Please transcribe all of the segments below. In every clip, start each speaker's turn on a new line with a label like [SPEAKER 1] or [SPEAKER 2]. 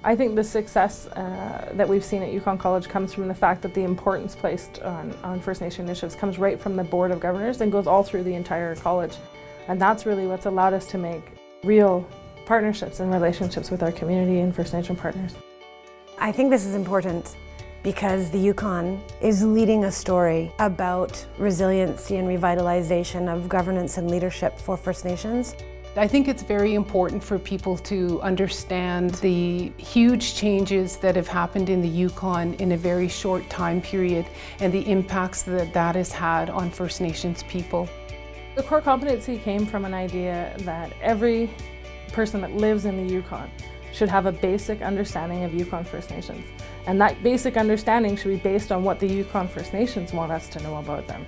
[SPEAKER 1] I think the success that we've seen at Yukon College comes from the fact that the importance placed on First Nation initiatives comes right from the Board of Governors and goes all through the entire college. And that's really what's allowed us to make real partnerships and relationships with our community and First Nation partners.
[SPEAKER 2] I think this is important because the Yukon is leading a story about resiliency and revitalization of governance and leadership for First Nations.
[SPEAKER 3] I think it's very important for people to understand the huge changes that have happened in the Yukon in a very short time period and the impacts that that has had on First Nations people.
[SPEAKER 1] The core competency came from an idea that every person that lives in the Yukon should have a basic understanding of Yukon First Nations. And that basic understanding should be based on what the Yukon First Nations want us to know about them.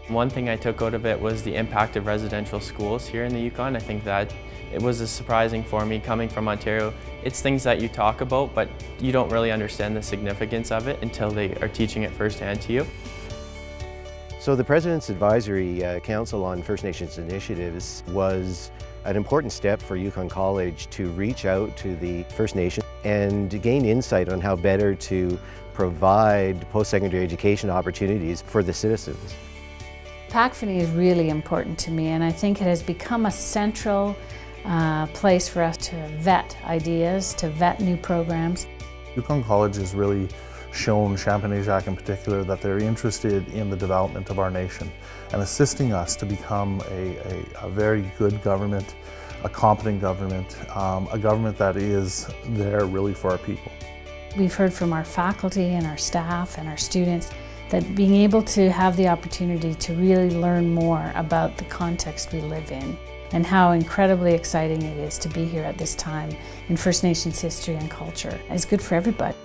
[SPEAKER 4] One thing I took out of it was the impact of residential schools here in the Yukon. I think that it was surprising for me coming from Ontario. It's things that you talk about, but you don't really understand the significance of it until they are teaching it firsthand to you.
[SPEAKER 5] So the President's Advisory Council on First Nations Initiatives was an important step for Yukon College to reach out to the First Nation and gain insight on how better to provide post-secondary education opportunities for the citizens.
[SPEAKER 6] PACFINI is really important to me, and I think it has become a central place for us to vet ideas, to vet new programs.
[SPEAKER 7] Yukon College has really shown Champagne-Aishihik in particular that they're interested in the development of our nation and assisting us to become a very good government, a competent government, a government that is there really for our people.
[SPEAKER 6] We've heard from our faculty and our staff and our students that being able to have the opportunity to really learn more about the context we live in and how incredibly exciting it is to be here at this time in First Nations history and culture is good for everybody.